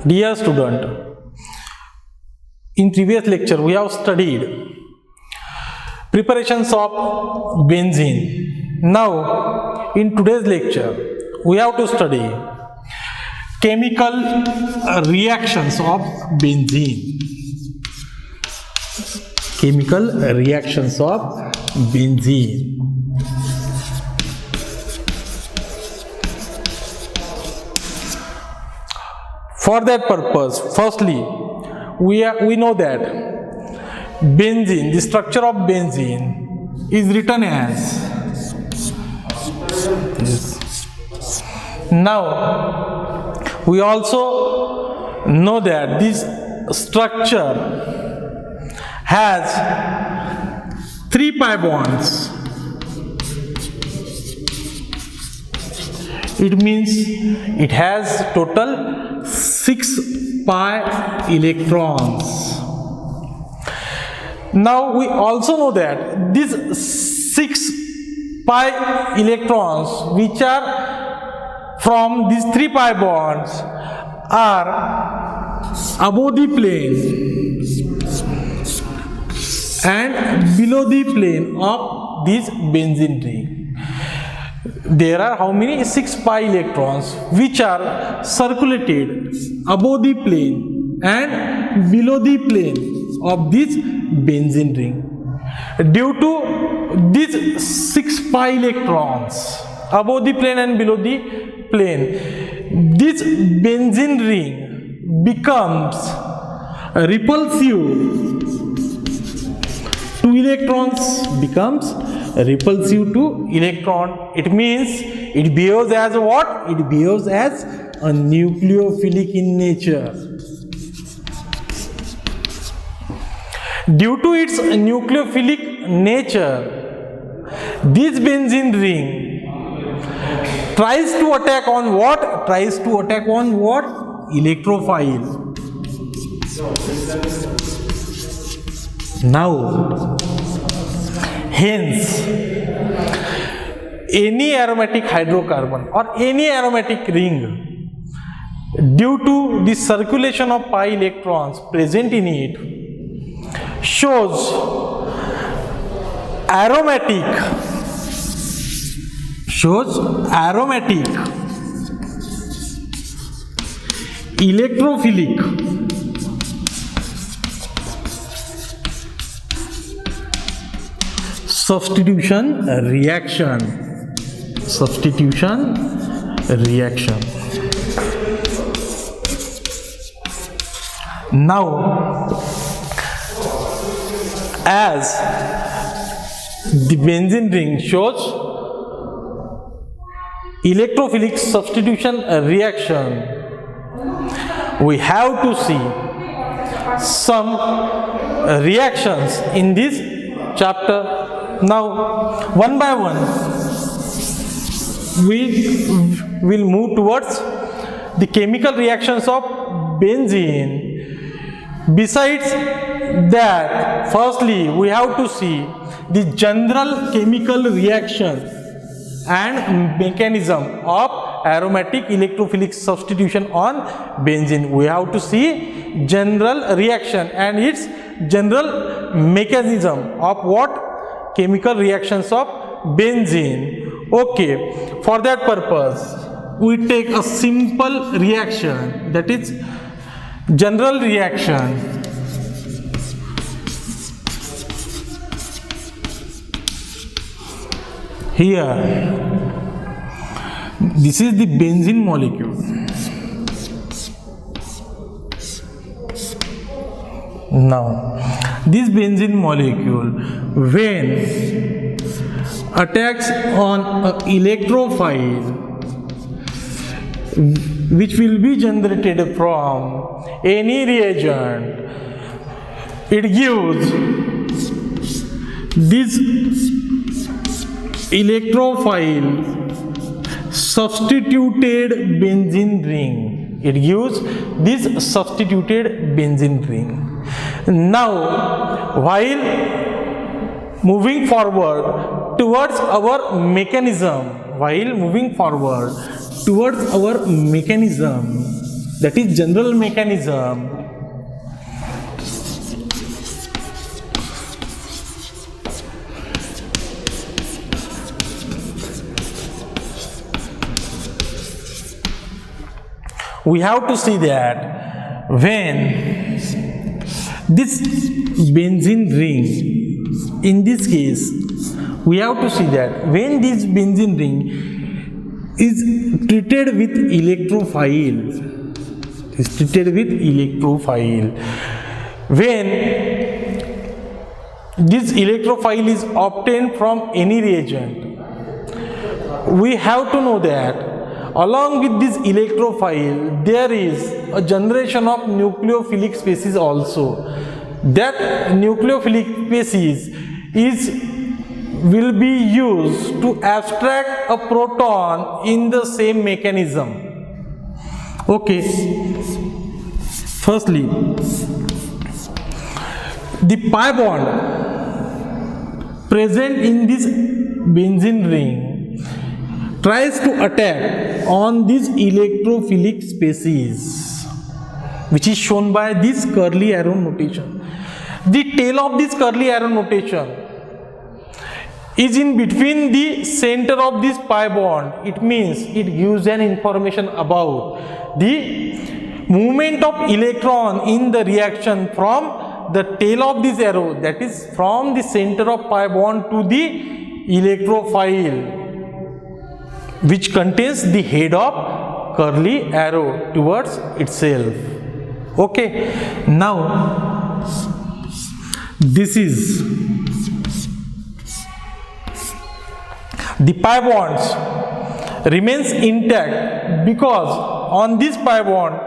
Dear student, in previous lecture we have studied preparations of benzene. Now in today's lecture we have to study chemical reactions of benzene. Chemical reactions of benzene. For that purpose, firstly, we know that benzene, the structure of benzene is written as this. Now, we also know that this structure has 3 pi bonds. It means it has total 6 pi electrons. Now we also know that these 6 pi electrons which are from these 3 pi bonds are above the plane and below the plane of this benzene ring. There are how many? 6 pi electrons which are circulated above the plane and below the plane of this benzene ring. Due to these 6 pi electrons above the plane and below the plane, this benzene ring becomes repulsive to electrons, becomes repulsive to electron. It means it behaves as what? It behaves as a nucleophilic in nature. Due to its nucleophilic nature, this benzene ring tries to attack on what? Tries to attack on what? Electrophile. Now, hence, any aromatic hydrocarbon or any aromatic ring, due to the circulation of pi electrons present in it, shows aromatic, electrophilic, substitution reaction. Now, as the benzene ring shows electrophilic substitution reaction, we have to see some reactions in this chapter. Now, one by one, we will move towards the chemical reactions of benzene. Besides that, firstly, we have to see the general chemical reaction and mechanism of aromatic electrophilic substitution on benzene. We have to see general reaction and its general mechanism of what? Chemical reactions of benzene. Okay, for that purpose, we take a simple reaction, that is general reaction. Here, this is the benzene molecule. Now, this benzene molecule, when attacks on an electrophile which will be generated from any reagent, it gives this electrophile substituted benzene ring. It gives this substituted benzene ring. Now, while moving forward towards our mechanism, that is general mechanism. We have to see that when this benzene ring, in this case, we have to see that when this benzene ring is treated with electrophile, when this electrophile is obtained from any reagent, we have to know that along with this electrophile there is a generation of nucleophilic species also. That nucleophilic species will be used to abstract a proton in the same mechanism. Okay, firstly, the pi bond present in this benzene ring tries to attack on this electrophilic species, which is shown by this curly arrow notation. The tail of this curly arrow notation is in between the center of this pi bond. It means it gives an information about the movement of electron in the reaction from the tail of this arrow, that is from the center of pi bond to the electrophile, which contains the head of curly arrow towards itself. Okay, now this is the pi bonds remains intact because on this pi bond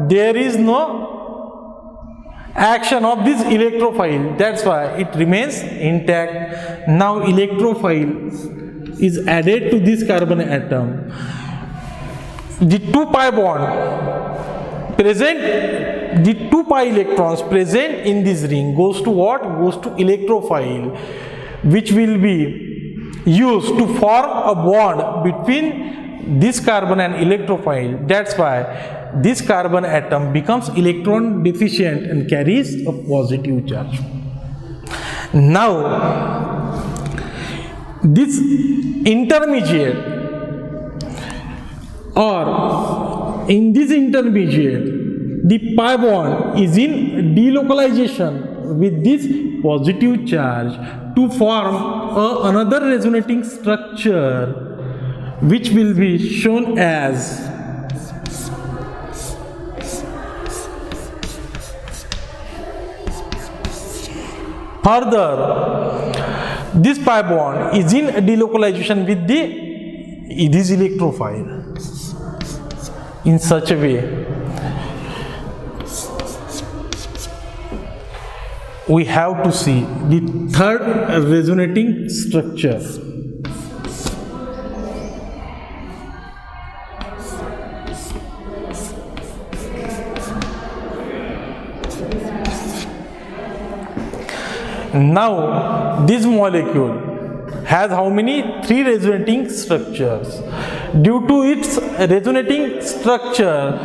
there is no action of this electrophile, that's why it remains intact. Now electrophile is added to this carbon atom. The 2 pi bond present, the 2 pi electrons present in this ring goes to what? Goes to electrophile, which will be used to form a bond between this carbon and electrophile. That's why this carbon atom becomes electron deficient and carries a positive charge. Now this intermediate, or in this intermediate, the pi bond is in delocalization with this positive charge to form another resonating structure, which will be shown as further. This pi bond is in delocalization with this electrophile in such a way. We have to see the third resonating structure. Now this molecule has how many? 3 resonating structures. Due to its resonating structure,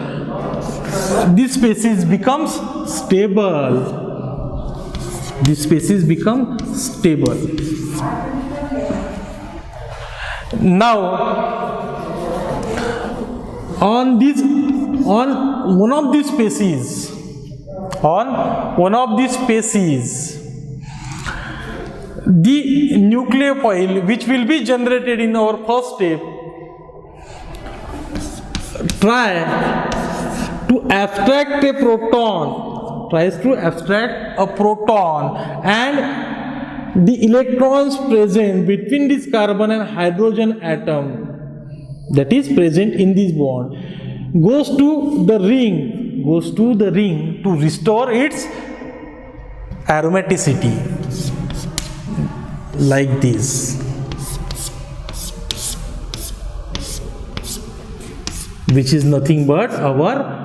this species becomes stable. This species become stable. Now on one of these species, the nucleophile, which will be generated in our first step, tries to abstract a proton, and the electrons present between this carbon and hydrogen atom, that is present in this bond, goes to the ring to restore its aromaticity, like this, which is nothing but our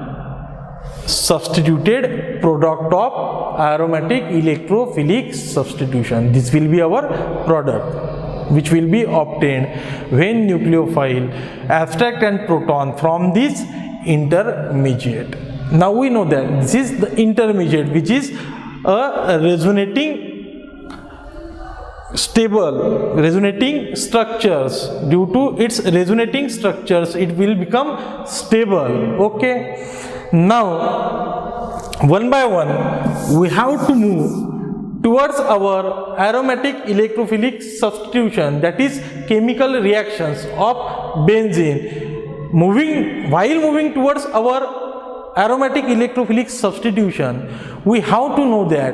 substituted product of aromatic electrophilic substitution. This will be our product, which will be obtained when nucleophile abstract and proton from this intermediate. Now we know that this is the intermediate, which is a resonating stable resonating structures. Due to its resonating structures, it will become stable. Okay, now one by one we have to move towards our aromatic electrophilic substitution, that is chemical reactions of benzene. While moving towards our aromatic electrophilic substitution, we have to know that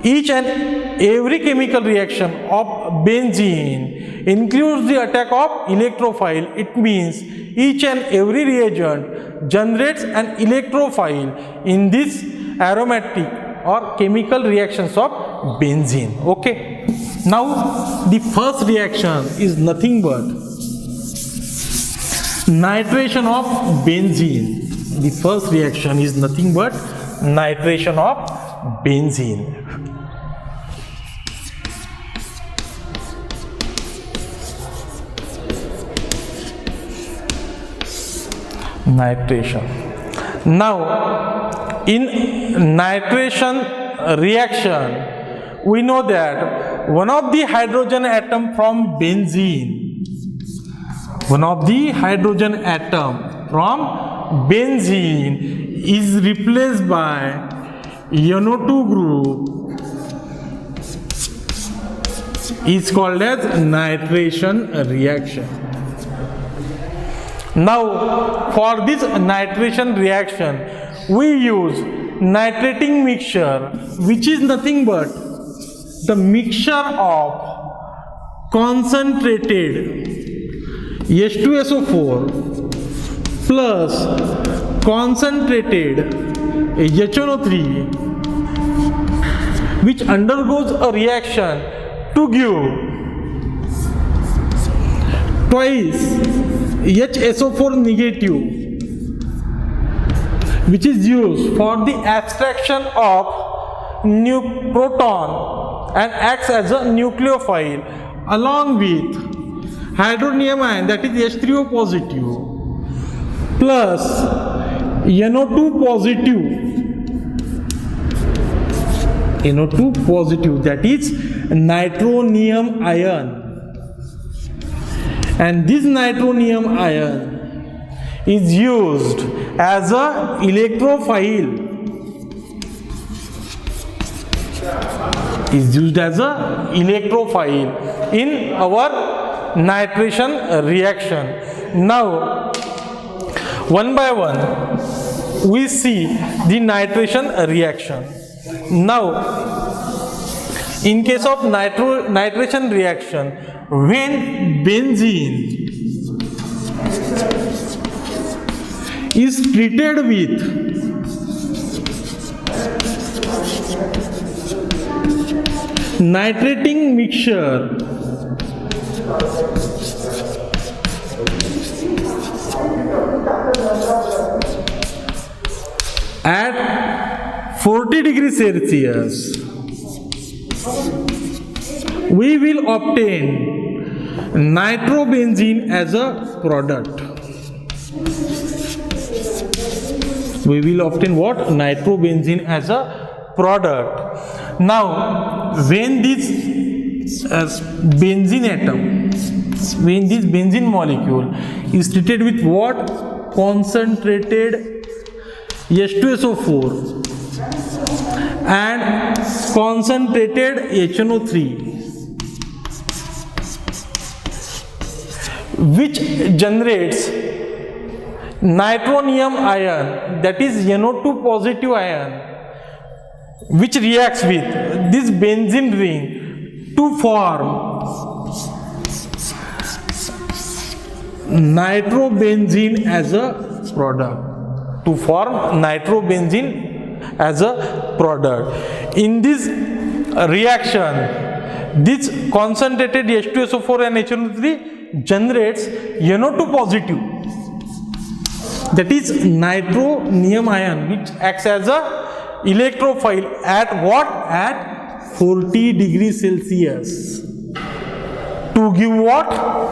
each and every chemical reaction of benzene includes the attack of electrophile. It means each and every reagent generates an electrophile in this aromatic or chemical reactions of benzene. Okay, now the first reaction is nothing but nitration of benzene. The first reaction is nothing but nitration of benzene. Nitration. Now, in nitration reaction, we know that one of the hydrogen atom from benzene, is replaced by NO2 group, is called as nitration reaction. Now, for this nitration reaction, we use nitrating mixture, which is nothing but the mixture of concentrated H2SO4 plus concentrated HNO3, which undergoes a reaction to give twice HSO4 negative, which is used for the abstraction of proton and acts as a nucleophile, along with hydronium ion, that is H3O positive, plus NO2 positive, that is nitronium ion. And this nitronium ion is used as a electrophile. In our nitration reaction. Now, one by one, we see the nitration reaction. Now, in case of nitration reaction, when benzene is treated with nitrating mixture at 40 degrees Celsius, we will obtain nitrobenzene as a product. We will obtain what? Nitrobenzene as a product. Now, when this benzene atom, when this benzene molecule is treated with what? Concentrated H2SO4 and concentrated HNO3, which generates nitronium ion, that is NO2 positive ion, which reacts with this benzene ring to form nitrobenzene as a product. In this reaction, this concentrated H2SO4 and HNO3 generates NO2 positive, that is nitronium ion, which acts as a electrophile at what? At 40 degrees Celsius to give what?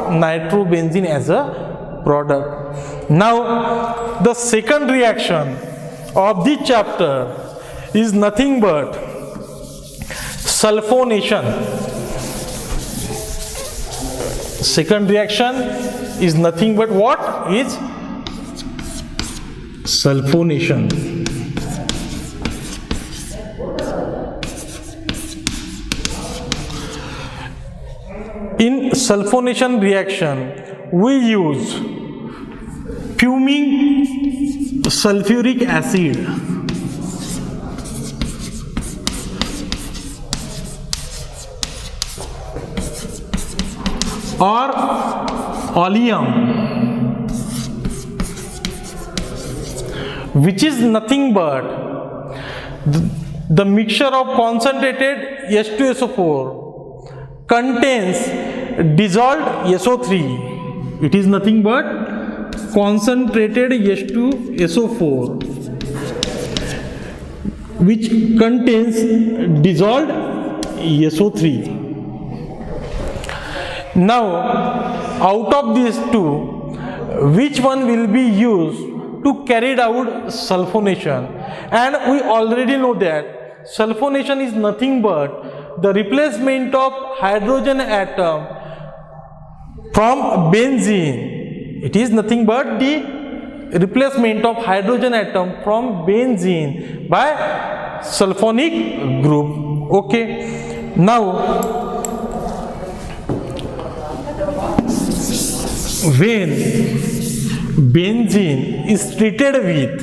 Nitrobenzene as a product. Now, the second reaction of this chapter is nothing but sulfonation. Second reaction is nothing but what? Is sulfonation. In sulfonation reaction, we use fuming sulfuric acid or oleum, which is nothing but the mixture of concentrated H2SO4 contains dissolved SO3. It is nothing but concentrated H2SO4 which contains dissolved SO3. Now, out of these two, which one will be used to carry out sulfonation? And we already know that sulfonation is nothing but the replacement of hydrogen atom from benzene. It is nothing but the replacement of hydrogen atom from benzene by sulfonic group. Okay. Now, when benzene is treated with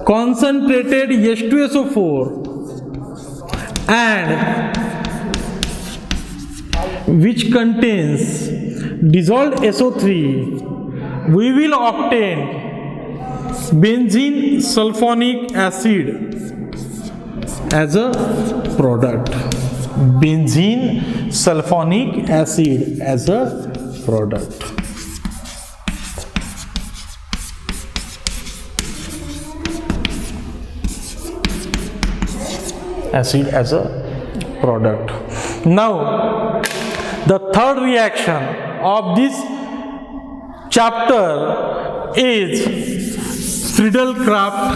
concentrated H2SO4 and which contains dissolved SO3, we will obtain benzene sulfonic acid as a product. Benzene sulfonic acid as a product. Acid as a product. Now, the third reaction of this chapter is friedelcraft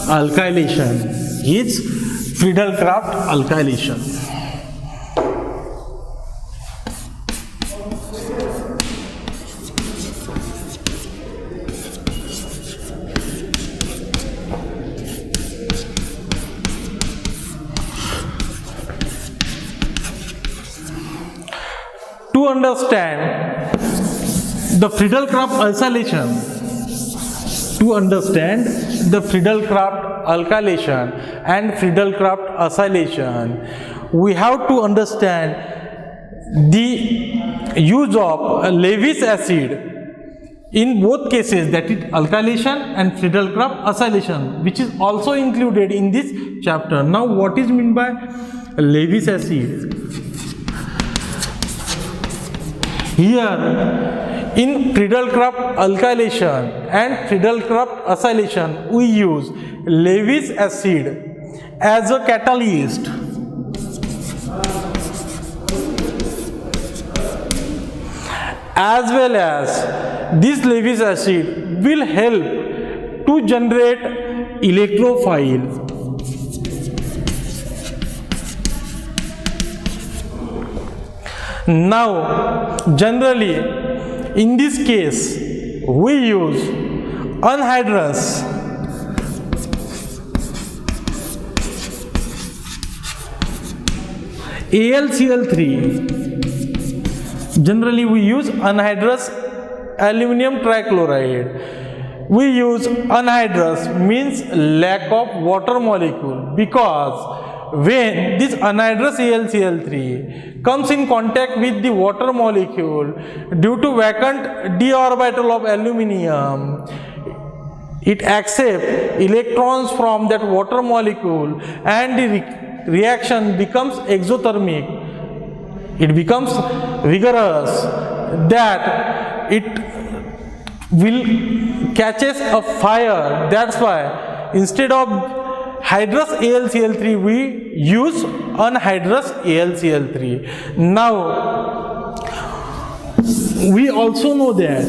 alkylation. To understand the friedelcraft alkylation and friedelcraft acylation, we have to understand the use of Lewis acid in both cases, that is alkylation and friedelcraft acylation, which is also included in this chapter. Now, what is meant by Lewis acid? Here, in friedelcraft alkylation and friedelcraft acylation, we use Lewis acid as a catalyst. As well as this Lewis acid will help to generate electrophile. Now, generally, in this case, we use anhydrous AlCl3. Generally, we use anhydrous aluminum trichloride. We use anhydrous means lack of water molecule, because when this anhydrous AlCl3 comes in contact with the water molecule, due to vacant d orbital of aluminum, it accepts electrons from that water molecule and the reaction becomes exothermic. It becomes vigorous, that it will catches a fire. That's why instead of hydrous AlCl3 we use anhydrous AlCl3. Now, we also know that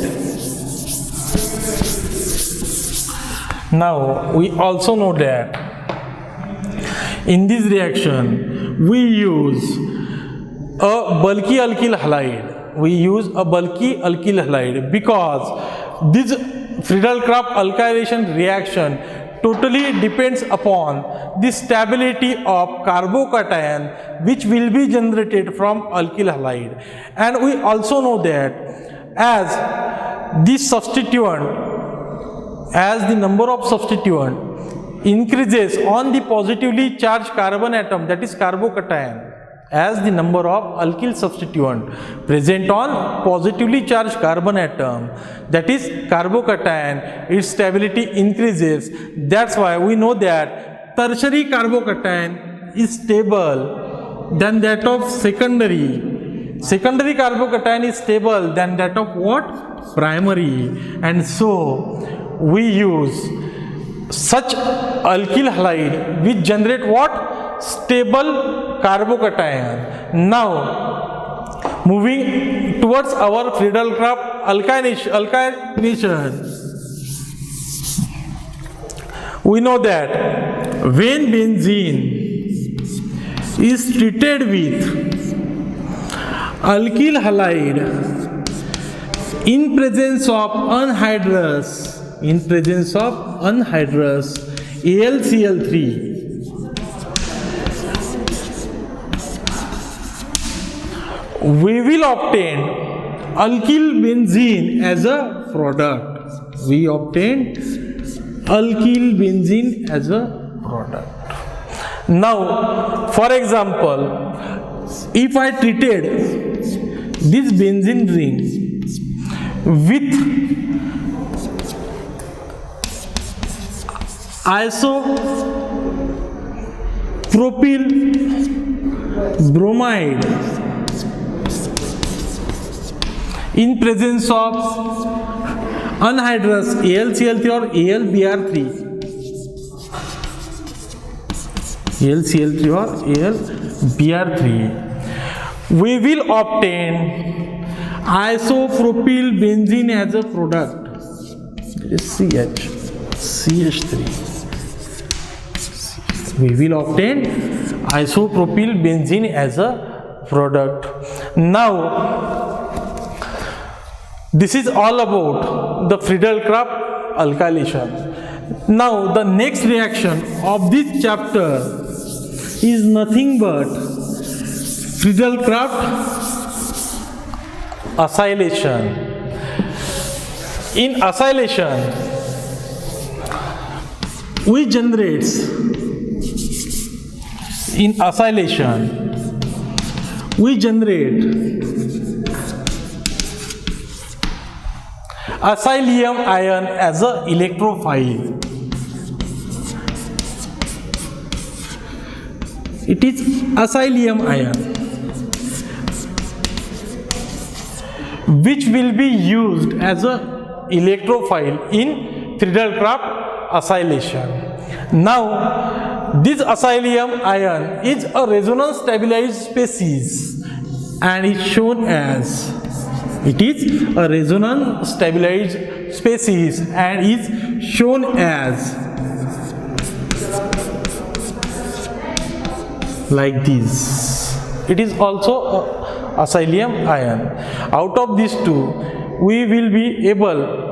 in this reaction we use a bulky alkyl halide. Because this friedelcraft alkylation reaction totally depends upon the stability of carbocation which will be generated from alkyl halide. And we also know that as the number of substituent increases on the positively charged carbon atom, that is carbocation, as the number of alkyl substituent present on positively charged carbon atom, that is carbocation, its stability increases. That's why we know that tertiary carbocation is stable than that of secondary. Secondary carbocation is stable than that of what? Primary. And so we use such alkyl halide which generate what? Stable carbocation. Now moving towards our friedelcraft alkylation, we know that when benzene is treated with alkyl halide in presence of anhydrous AlCl3, we will obtain alkyl benzene as a product. Now, for example, if I treated this benzene ring with isopropyl bromide in presence of anhydrous AlCl3 or AlBr3, we will obtain isopropyl benzene as a product. It is CH3. We will obtain isopropyl benzene as a product. Now, this is all about the friedelcraft alkylation. Now, the next reaction of this chapter is nothing but friedelcraft acylation. In acylation, we generate acylium ion as a electrophile. It is acylium ion which will be used as a electrophile in friedelcraft acylation. Now, this acylium ion is a resonance stabilized species and is shown as like this. It is also a acylium ion. Out of these two, we will be able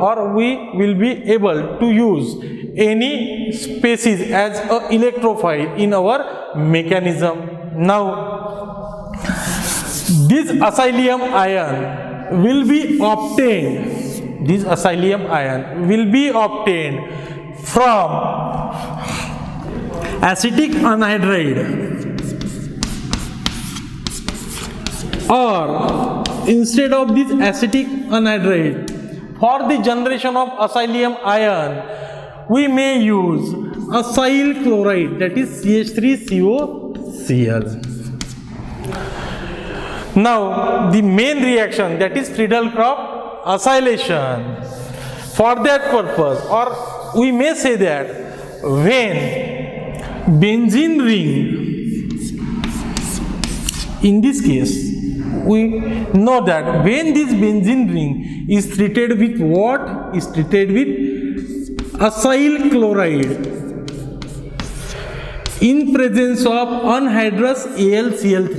to use any species as a electrophile in our mechanism. Now, this acylium ion will be obtained from acetic anhydride, or instead of this acetic anhydride, for the generation of acylium ion, we may use acyl chloride, that is CH3COCl. Now, the main reaction, that is friedelcraft acylation. For that purpose, or we may say that when benzene ring, in this case we know that when this benzene ring is treated with what? Is treated with acyl chloride in presence of anhydrous AlCl3.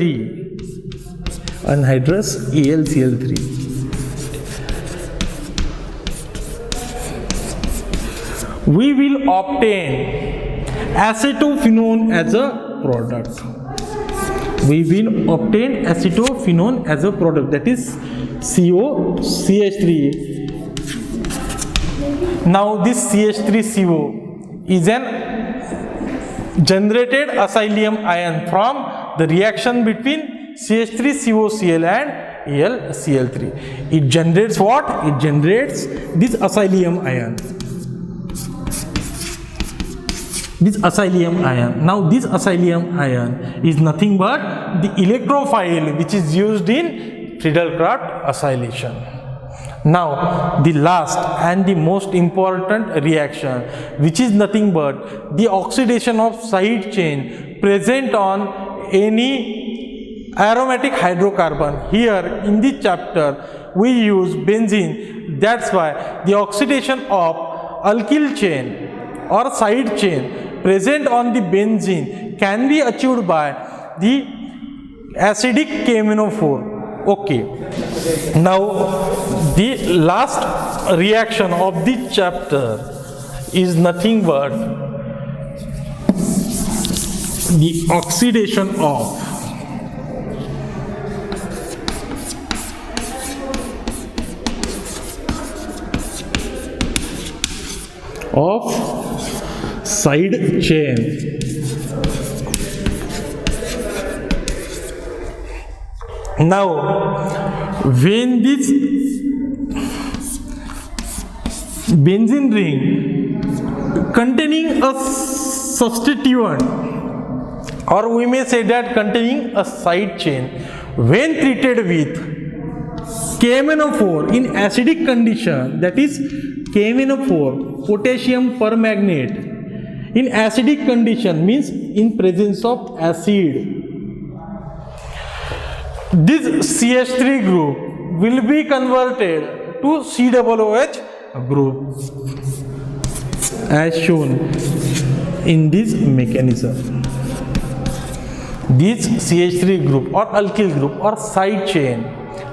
Anhydrous AlCl3. We will obtain acetophenone as a product. We will obtain acetophenone as a product, that is COCH3. Now this CH3CO is an generated acylium ion from the reaction between CH3COCl and AlCl3. It generates what? It generates this acylium ion. This acylium ion. Now this acylium ion is nothing but the electrophile which is used in friedelcraft acylation. Now the last and the most important reaction, which is nothing but the oxidation of side chain present on any aromatic hydrocarbon. Here in this chapter we use benzene. That's why the oxidation of alkyl chain or side chain present on the benzene can be achieved by the acidic KMnO4. Okay. Now the last reaction of this chapter is nothing but the oxidation of side chain. Now when this benzene ring containing a substituent, or we may say that containing a side chain, when treated with KMnO4 in acidic condition, that is KMnO4 potassium permanganate in acidic condition, means in presence of acid, this CH3 group will be converted to COOH group as shown in this mechanism. This CH3 group or alkyl group or side chain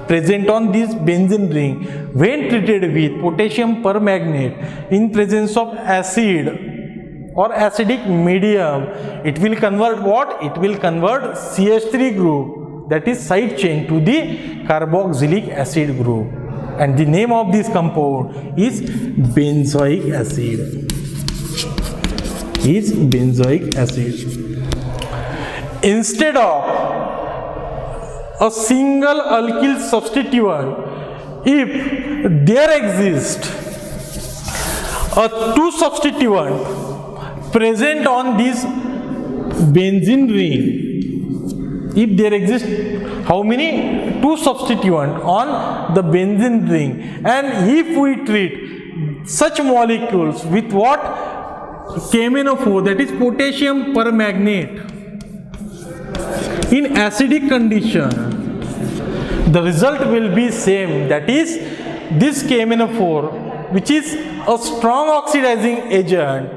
present on this benzene ring when treated with potassium permanganate in presence of acid or acidic medium, it will convert what? It will convert CH3 group, that is side chain, to the carboxylic acid group, and the name of this compound is benzoic acid. Instead of a single alkyl substituent, if there exists a two substituent present on this benzene ring, if there exist how many? Two substituent on the benzene ring, and if we treat such molecules with what? KMnO4, that is potassium permanganate, in acidic condition, the result will be same, that is this KMnO4, which is a strong oxidizing agent,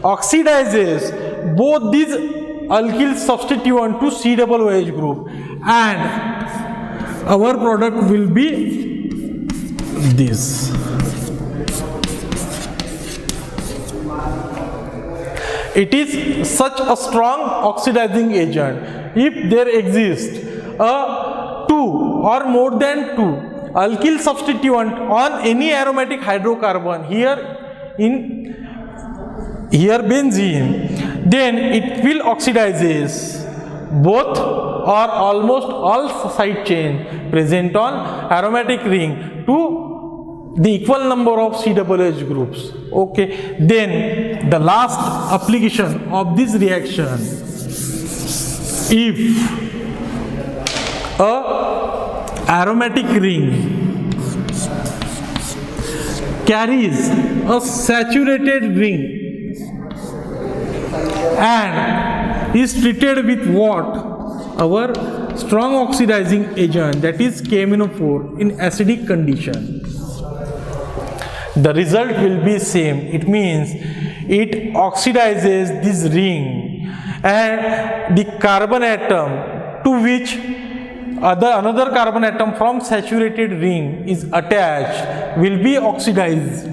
oxidizes both these alkyl substituent to COOH group, and our product will be this. It is such a strong oxidizing agent. If there exists a two or more than two alkyl substituent on any aromatic hydrocarbon, here benzene, then it will oxidizes both or almost all side chain present on aromatic ring to the equal number of COOH groups. Okay, then the last application of this reaction, if a aromatic ring carries a saturated ring and is treated with what? Our strong oxidizing agent, that is KMnO4, in acidic condition, the result will be same. It means it oxidizes this ring, and the carbon atom to which another carbon atom from saturated ring is attached will be oxidized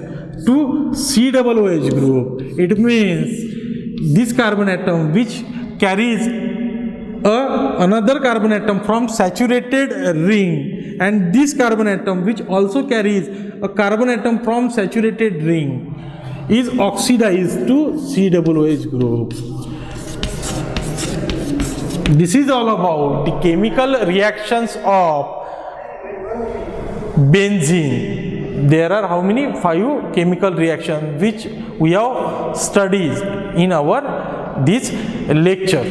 to COOH group. It means this carbon atom which carries another carbon atom from saturated ring, and this carbon atom which also carries a carbon atom from saturated ring is oxidized to COOH group. This is all about the chemical reactions of benzene. There are how many? 5 chemical reactions which we have studied in our this lecture.